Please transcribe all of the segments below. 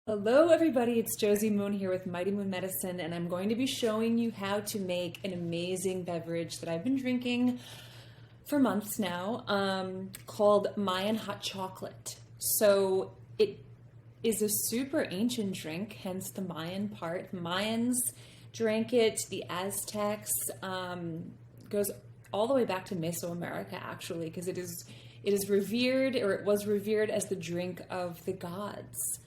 Hello everybody, it's Josie Moon here with Mighty Moon Medicine, and I'm going to be showing you how to make an amazing beverage that I've been drinking for months now, called Mayan hot chocolate. So it is a super ancient drink, hence the Mayan part. Mayans drank it, the Aztecs, goes all the way back to Mesoamerica actually, because it is revered, or it was revered as the drink of the gods.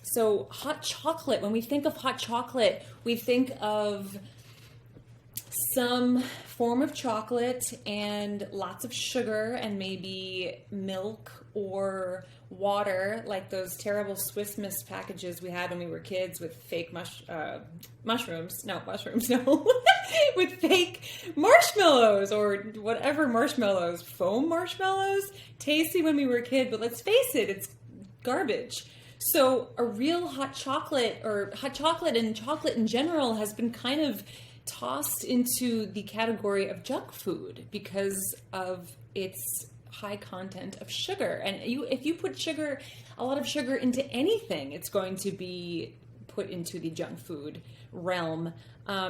So hot chocolate, when we think of hot chocolate, we think of some form of chocolate and lots of sugar and maybe milk or water, like those terrible Swiss Miss packages we had when we were kids with fake mushrooms, no, with fake marshmallows or whatever marshmallows, foam marshmallows, tasty when we were a kid, but let's face it, it's garbage. So a real hot chocolate, or hot chocolate and chocolate in general, has been kind of tossed into the category of junk food because of its high content of sugar. And if you put a lot of sugar into anything, it's going to be put into the junk food realm,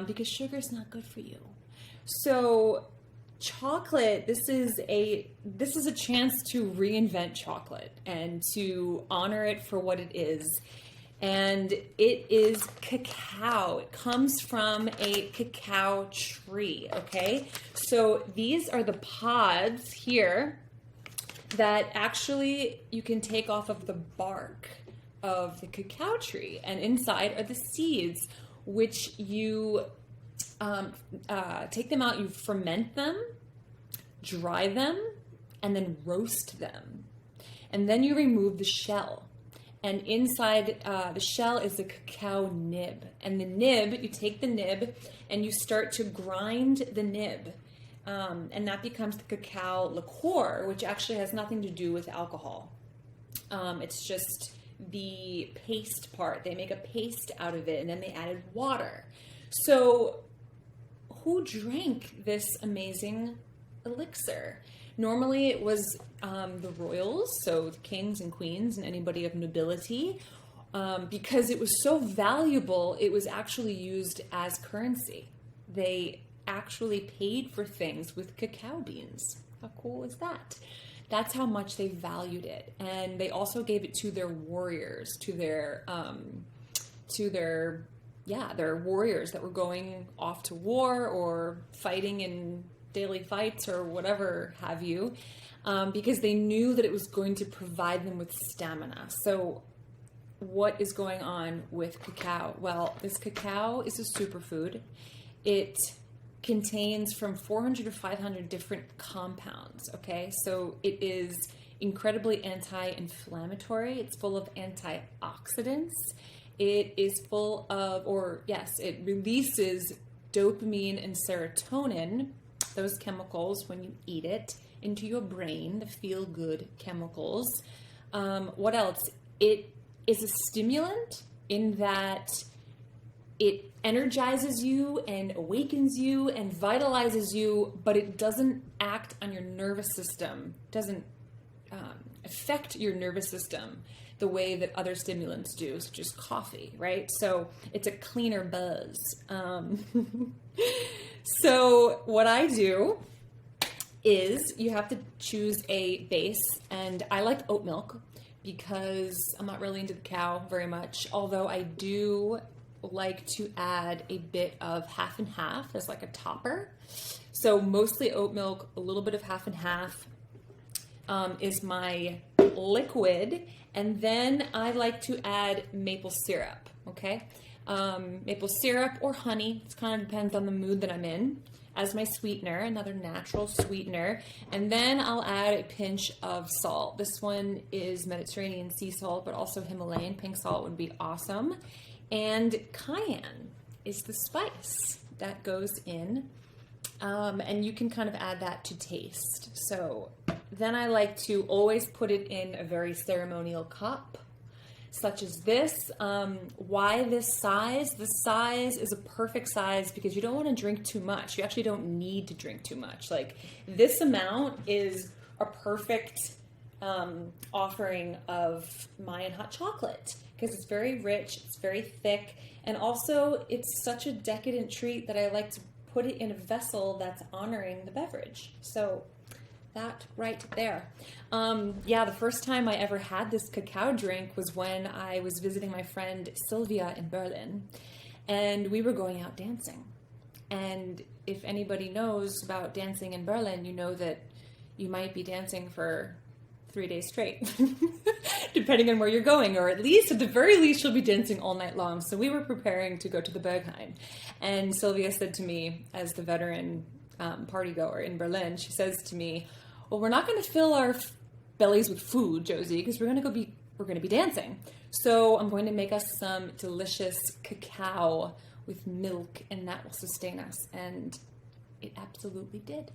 because sugar is not good for you. So chocolate, this is a chance to reinvent chocolate and to honor it for what it is. And it is cacao. It comes from a cacao tree, okay? So these are the pods here that actually you can take off of the bark of the cacao tree, and inside are the seeds, which you take them out, you ferment them, dry them, and then roast them. And then you remove the shell. And inside the shell is the cacao nib. And the nib, you take the nib and you start to grind the nib. And that becomes the cacao liqueur, which actually has nothing to do with alcohol. It's just the paste part. They make a paste out of it, and then they added water. So who drank this amazing elixir? Normally it was the royals, so the kings and queens and anybody of nobility. Because it was so valuable, it was actually used as currency. They actually paid for things with cacao beans. How cool is that? That's how much they valued it. And they also gave it to their warriors, to their warriors that were going off to war or fighting in daily fights or whatever have you, because they knew that it was going to provide them with stamina. So what is going on with cacao? Well, this cacao is a superfood. It contains from 400 to 500 different compounds, okay? So it is incredibly anti-inflammatory. It's full of antioxidants. It is full of, it releases dopamine and serotonin, those chemicals, when you eat it, into your brain, the feel-good chemicals. What else? It is a stimulant in that it energizes you and awakens you and vitalizes you, but it doesn't act on your nervous system, doesn't affect your nervous system the way that other stimulants do, such as coffee, right? So it's a cleaner buzz. So what I do is you have to choose a base, and I like oat milk because I'm not really into the cacao very much, although I do like to add a bit of half and half as like a topper. So mostly oat milk, a little bit of half and half is my liquid. And then I like to add maple syrup, okay? Maple syrup or honey, it kind of depends on the mood that I'm in, as my sweetener, another natural sweetener. And then I'll add a pinch of salt. This one is Mediterranean sea salt, but also Himalayan pink salt would be awesome. And cayenne is the spice that goes in, and you can kind of add that to taste. So then I like to always put it in a very ceremonial cup, such as this. Why this size? The size is a perfect size because you don't want to drink too much. You actually don't need to drink too much. Like, this amount is a perfect offering of Mayan hot chocolate because it's very rich, it's very thick, and also it's such a decadent treat that I like to put it in a vessel that's honoring the beverage. So that right there. The first time I ever had this cacao drink was when I was visiting my friend Sylvia in Berlin, and we were going out dancing. And if anybody knows about dancing in Berlin, you know that you might be dancing for 3 days straight, depending on where you're going, or at the very least, you'll be dancing all night long. So we were preparing to go to the Berghain, and Sylvia said to me, as the veteran party goer in Berlin, she says to me, "Well, we're not going to fill our bellies with food, Josie, because we're going to be dancing. So I'm going to make us some delicious cacao with milk, and that will sustain us." And it absolutely did.